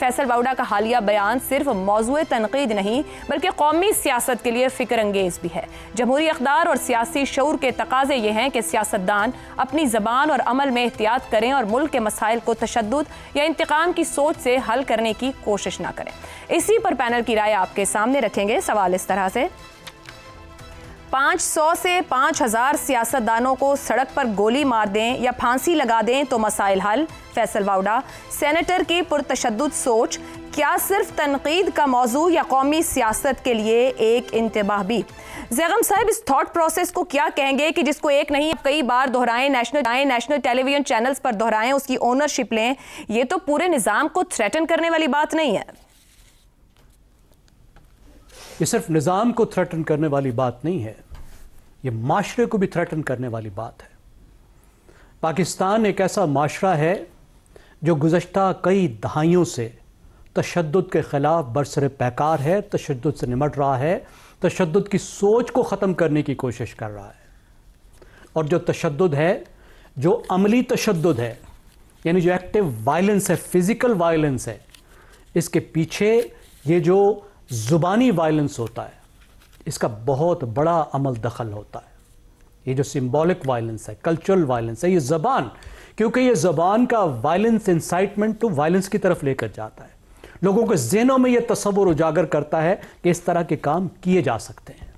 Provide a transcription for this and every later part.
फैसल वाउडा का हालिया बयान सिर्फ मौजूए तनकीद नहीं बल्कि कौमी सियासत के लिए फिक्र अंगेज भी है। जमहूरी इक़्तिदार और सियासी शऊर के तकाजे ये हैं कि सियासतदान अपनी ज़बान और अमल में एहतियात करें और मुल्क के मसाइल को तशद्दुद या इंतकाम की सोच से हल करने की कोशिश ना करें। इसी पर पैनल की राय आपके सामने रखेंगे। सवाल इस तरह से, 500 से 5000 सियासतदानों को सड़क पर गोली मार दें या फांसी लगा दें तो मसाइल हल। फैसल वाउडा, सेनेटर की पुरतशद्दुद सोच क्या सिर्फ तनकीद का मौजू या कौमी सियासत के लिए एक इंतबाह भी? ज़ैगम साहब, इस थॉट प्रोसेस को क्या कहेंगे कि जिसको एक नहीं कई बार दोहराएं, नेशनल टेलीविजन चैनल्स पर दोहराएं, उसकी ओनरशिप लें, ये तो पूरे निज़ाम को थ्रेटन करने वाली बात नहीं है। ये सिर्फ निज़ाम को थ्रेटन करने वाली बात नहीं है, ये माशरे को भी थ्रेटन करने वाली बात है। पाकिस्तान एक ऐसा माशरा है जो गुज़श्ता कई दहाइयों से तशद्दुद के ख़िलाफ़ बरसर पैकार है, तशद्दुद से निमट रहा है, तशद्दुद की सोच को ख़त्म करने की कोशिश कर रहा है। और जो तशद्दुद है, जो अमली तशद्दुद है, यानी जो एक्टिव वायलेंस है, फ़िज़िकल वायलेंस है, इसके पीछे ये जो ज़ुबानी वायलेंस होता है, इसका बहुत बड़ा अमल दखल होता है। ये जो सिंबॉलिक वायलेंस है, कल्चरल वायलेंस है, ये ज़बान, क्योंकि ये ज़बान का वायलेंस इंसाइटमेंट टू वायलेंस की तरफ लेकर जाता है। लोगों के ज़हनों में ये तस्वुर उजागर करता है कि इस तरह के काम किए जा सकते हैं।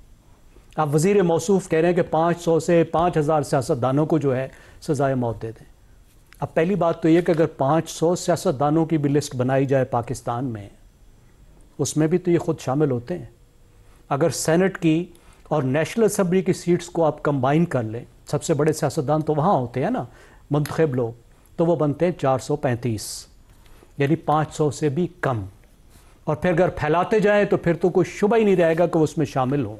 आप वज़ीर मौसूफ़ कह रहे हैं कि 500 से 5000 सियासतदानों को जो है सज़ाए मौत दे दें। अब पहली बात तो ये कि अगर 500 सियासतदानों की भी लिस्ट बनाई जाए पाकिस्तान में, उसमें भी तो ये ख़ुद शामिल होते हैं। अगर सेनेट की और नेशनल असम्बली की सीट्स को आप कंबाइन कर लें, सबसे बड़े सियासतदान तो वहाँ होते हैं ना, मुंतखब लोग, तो वो बनते हैं 435, यानी 500 से भी कम। और फिर अगर फैलाते जाएं तो फिर तो कोई शुबा ही नहीं रहेगा कि वो उसमें शामिल हों।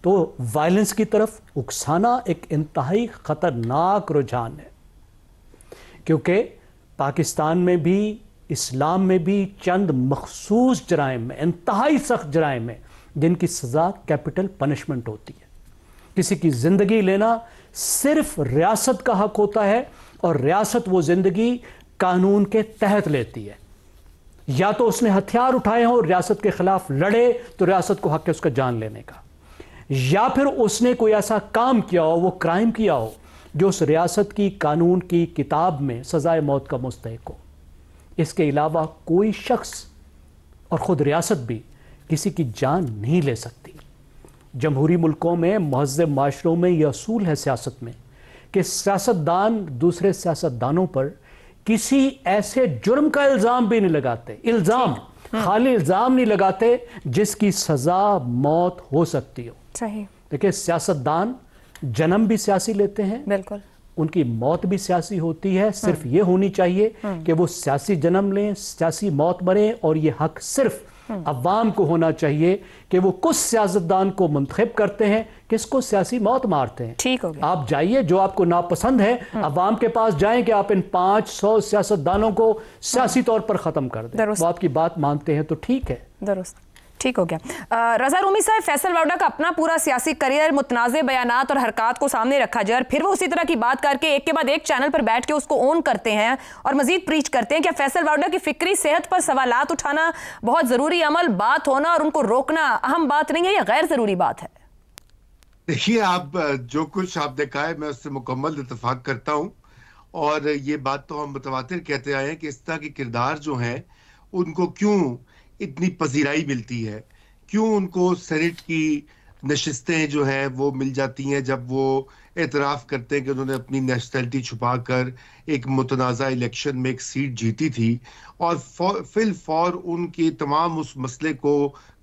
तो वायलेंस की तरफ उकसाना एक इंतहाई ख़तरनाक रुझान है, क्योंकि पाकिस्तान में भी, इस्लाम में भी चंद मखसूस जराइम में, इंतहाई सख्त जराइम में, जिनकी सज़ा कैपिटल पनिशमेंट होती है। किसी की ज़िंदगी लेना सिर्फ रियासत का हक होता है, और रियासत वो ज़िंदगी कानून के तहत लेती है। या तो उसने हथियार उठाए हों और रियासत के ख़िलाफ़ लड़े तो रियासत को हक है उसका जान लेने का, या फिर उसने कोई ऐसा काम किया हो, वो क्राइम किया हो जो उस रियासत की कानून की किताब में सज़ाए मौत का मुस्तहिक हो। इसके अलावा कोई शख्स और ख़ुद रियासत भी किसी की जान नहीं ले सकती। जमहूरी मुल्कों में, महज़ब माशरों में यह असूल है सियासत में कि सियासतदान दूसरे सियासतदानों पर किसी ऐसे जुर्म का इल्ज़ाम भी नहीं लगाते, खाली इल्ज़ाम नहीं लगाते जिसकी सज़ा मौत हो सकती हो। सही। देखिए, सियासतदान जन्म भी सियासी लेते हैं, बिल्कुल, उनकी मौत भी सियासी होती है। सिर्फ ये होनी चाहिए कि वो सियासी जन्म लें, सियासी मौत मरें, और ये हक सिर्फ अवाम को होना चाहिए कि वो कुछ सियासतदान को मुंतखब करते हैं, किसको सियासी मौत मारते हैं। ठीक हो गया। आप जाइए, जो आपको नापसंद है, अवाम के पास जाएं कि आप इन 500 सियासतदानों को सियासी तौर पर ख़त्म कर दें। वो आपकी बात मानते हैं तो ठीक है, दुरुस्त, ठीक हो गया। रज़ा रूमी साहब, फैसल वाउडा का अपना पूरा सियासी करियर मुतनाज़े बयानात और हरकत को सामने रखा जाए और फिर वो उसी तरह की बात करके एक के बाद एक चैनल पर बैठ के उसको ओन करते हैं और मजीद प्रीच करते हैं। क्या फैसल वाउडा की फिक्री सेहत पर सवालात उठाना बहुत ज़रूरी अमल, बात होना और उनको रोकना अहम बात नहीं है या गैर ज़रूरी बात है? देखिए, आप जो कुछ आपने कहा है मैं उससे मुकम्मल इत्तेफाक करता हूँ, और ये बात तो हम मुतवातिर कहते आए हैं कि इस तरह के किरदार जो हैं उनको क्यों इतनी पजीराई मिलती है, क्यों उनको सेनेट की नशिस्तें जो हैं वो मिल जाती हैं जब वो एतराफ़ करते हैं कि उन्होंने अपनी नेशनलिटी छुपाकर एक मुतनाज़ा इलेक्शन में एक सीट जीती थी, और फिल फॉर उनके तमाम उस मसले को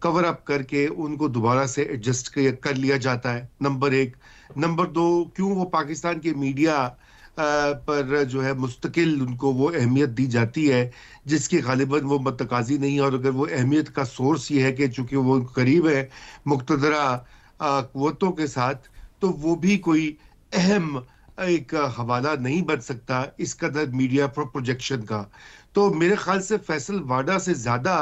कवर अप करके उनको दोबारा से एडजस्ट कर लिया जाता है। नंबर एक। नंबर दो, क्यों वो पाकिस्तान के मीडिया पर जो है मुस्तकिल उनको वो अहमियत दी जाती है जिसकी गालिबन वो मतकाजी नहीं है, और अगर वो अहमियत का सोर्स ये है कि चूंकि वो करीब है मुक़्तदरा क़ुव्वतों के साथ, तो वो भी कोई अहम एक हवाला नहीं बन सकता इस कदर मीडिया प्रोजेक्शन का। तो मेरे ख्याल से फैसल वाडा से ज़्यादा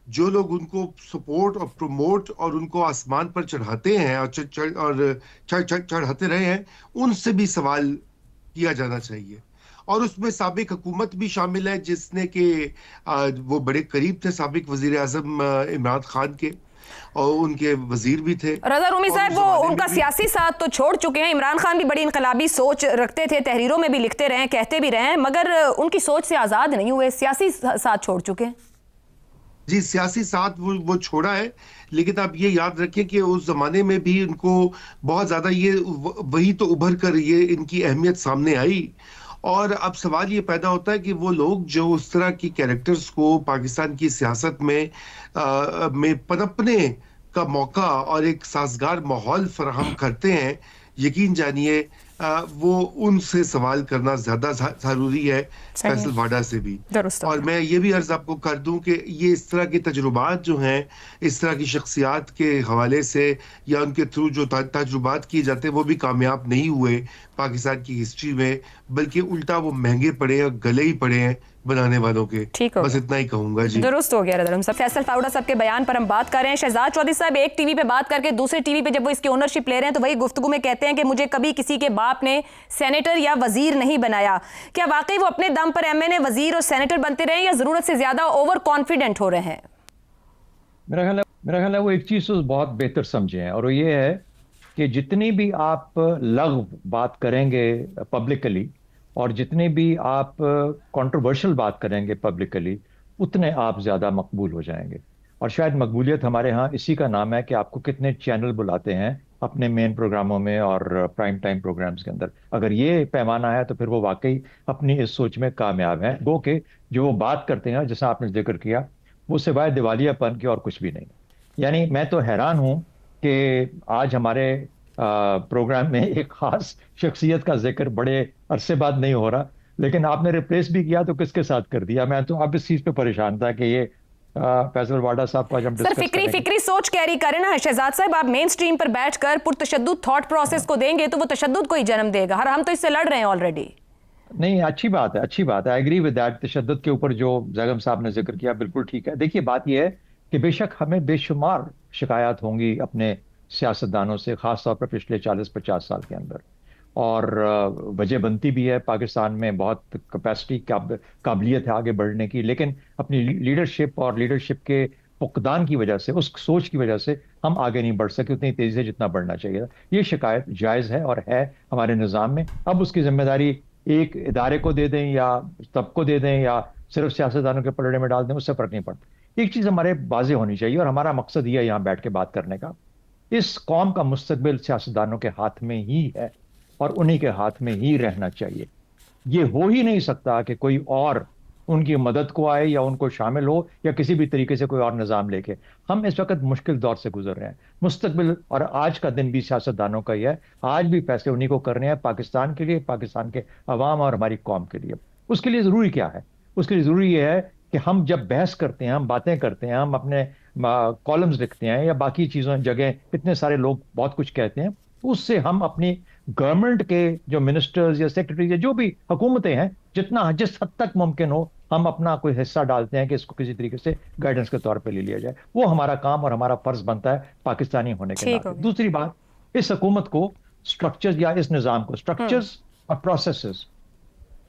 जो लोग उनको सपोर्ट और प्रमोट और उनको आसमान पर चढ़ाते हैं और चढ़ाते रहे हैं, उनसे भी सवाल किया जाना चाहिए। और उसमें साबिक हुकूमत भी शामिल है, जिसने कि वो बड़े करीब थे साबिक वजीर आजम इमरान खान के, और उनके वजीर भी थे। रजा रूमी और साहब, उस वो जमाने में उनका भी सियासी साथ तो छोड़ चुके हैं। इमरान खान भी बड़ी इनकलाबी सोच रखते थे, तहरीरों में भी लिखते रहे, कहते भी रहे, मगर उनकी सोच से आज़ाद नहीं हुए, सियासी साथ छोड़ चुके हैं। जी, सियासी साथ वो छोड़ा है, लेकिन आप ये याद रखें कि उस जमाने में भी उनको बहुत ज्यादा ये वही तो उभर कर ये इनकी अहमियत सामने आई। और अब सवाल ये पैदा होता है कि वो लोग जो उस तरह की कैरेक्टर्स को पाकिस्तान की सियासत में पनपने का मौका और एक साजगार माहौल फराहम करते हैं, यकीन जानिए वो उनसे सवाल करना ज्यादा जरूरी है, फैसल वाडा से भी। दुरुस्त। और मैं ये भी अर्ज आपको कर दूं कि ये इस तरह के तजुर्बात जो हैं, इस तरह की शख्सियात के हवाले से या उनके थ्रू जो तजुर्बात किए जाते हैं, वो भी कामयाब नहीं हुए पाकिस्तान की हिस्ट्री में, बल्कि उल्टा वो महंगे पड़े हैं, गले ही पड़े हैं बनाने वालों के। ठीक हो बस गया। इतना ही कहूंगा जी। दुरुस्त हो गया रजा रूमी साहब। फैसल फाउडा साहब के बयान पर हम बात कर रहे हैं। शहजाद चौधरी साहब एक टीवी पे बात करके दूसरे टीवी पे जब वो इसकी ओनरशिप ले रहे हैं तो वही गुफ्तगू में कहते हैं कि मुझे कभी किसी के बाप ने सेनेटर या वजीर नहीं बनाया। क्या वाकई वो अपने दम पर एमएनए, वजीर और सेनेटर बनते रहे, या जरूरत से ज्यादा ओवर कॉन्फिडेंट हो रहे हैं? मेरा ख्याल है वो एक चीज तो बहुत बेहतर समझे हैं, और वो ये है कि जितनी भी आप लग़व बात करेंगे पब्लिकली और जितनी भी आप कंट्रोवर्शियल बात करेंगे पब्लिकली, उतने आप ज़्यादा मकबूल हो जाएंगे। और शायद मकबूलियत हमारे यहाँ इसी का नाम है कि आपको कितने चैनल बुलाते हैं अपने मेन प्रोग्रामों में और प्राइम टाइम प्रोग्राम्स के अंदर। अगर ये पैमाना है तो फिर वो वाकई अपनी इस सोच में कामयाब हैं। गो के जो वो बात करते हैं, जैसा आपने जिक्र किया, वो सिवाय दिवालियापन के और कुछ भी नहीं। यानी मैं तो हैरान हूँ कि आज हमारे प्रोग्राम में एक खास शख्सियत का जिक्र बड़े अरसे बाद नहीं हो रहा, लेकिन आपने रिप्लेस भी किया तो किसके साथ कर दिया। मैं तो अब इस चीज पे परेशान था कि ये फैसल वाडा साहब को आज हम सर फिक्री सोच कैरी करें ना शहजाद साहब। आप मेन स्ट्रीम पर बैठकर पुरतशद्दुद थॉट प्रोसेस को देंगे तो वो तशद्दुद को ही जन्म देगा। हम तो इससे लड़ रहे हैं ऑलरेडी। नहीं, अच्छी बात है, अच्छी बात है। I agree with that. तशद्दुद के ऊपर जो जैगम साहब ने जिक्र किया बिल्कुल ठीक है। देखिए, बात यह है कि बेशक हमें बेशुमार शिकायत होंगी अपने सियासतदानों से, खासतौर पर पिछले 40-50 साल के अंदर, और वजह बनती भी है। पाकिस्तान में बहुत कैपेसिटी, काबिलियत है आगे बढ़ने की, लेकिन अपनी लीडरशिप और लीडरशिप के फुकदान की वजह से, उस सोच की वजह से हम आगे नहीं बढ़ सके उतनी तेजी से जितना बढ़ना चाहिए था। ये शिकायत जायज़ है और है हमारे निज़ाम में। अब उसकी जिम्मेदारी एक इदारे को दे दें या सबको दे दें या सिर्फ सियासतदानों के पलड़े में डाल दें, उससे फर्क नहीं पड़ता। एक चीज़ हमारे वाज़ेह होनी चाहिए, और हमारा मकसद ये है यहाँ बैठ के बात करने का, इस कौम का मुस्तकबिल सियासतदानों के हाथ में ही है और उन्हीं के हाथ में ही रहना चाहिए। ये हो ही नहीं सकता कि कोई और उनकी मदद को आए या उनको शामिल हो या किसी भी तरीके से कोई और निज़ाम लेके। हम इस वक्त मुश्किल दौर से गुजर रहे हैं। मुस्तकबिल और आज का दिन भी सियासतदानों का ही है। आज भी फैसले उन्हीं को करने हैं, पाकिस्तान के लिए, पाकिस्तान के अवाम और हमारी कौम के लिए। उसके लिए ज़रूरी क्या है? उसके लिए ज़रूरी ये है कि हम जब बहस करते हैं, हम बातें करते हैं, हम अपने कॉलम्स लिखते हैं या बाकी चीज़ों जगह इतने सारे लोग बहुत कुछ कहते हैं, उससे हम अपनी गवर्नमेंट के जो मिनिस्टर्स या सेक्रेटरी या जो भी हुकूमतें हैं, जिस हद तक मुमकिन हो हम अपना कोई हिस्सा डालते हैं कि इसको किसी तरीके से गाइडेंस के तौर पे ले लिया जाए। वो हमारा काम और हमारा फर्ज बनता है पाकिस्तानी होने के नाते। दूसरी बात, इस हुकूमत को स्ट्रक्चर्स या इस निज़ाम को स्ट्रक्चर्स और प्रोसेसेस,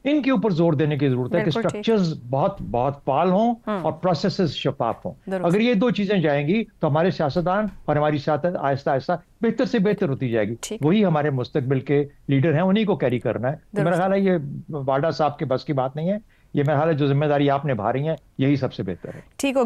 इनके ऊपर जोर देने की जरूरत है कि स्ट्रक्चर्स बहुत बहुत फाल हों और प्रोसेसेस शफाफ हों। अगर ये दो चीजें जाएंगी तो हमारे सियासतदान और हमारी सियासत आहिस्ता आहिस्ता बेहतर से बेहतर होती जाएगी। वही हमारे मुस्तकबिल के लीडर हैं, उन्हीं को कैरी करना है। तो मेरा ख्याल है ये वाडा साहब के बस की बात नहीं है। ये मेरा ख्याल है जो जिम्मेदारी आप निभा रही हैं यही सबसे बेहतर है। ठीक हो गया।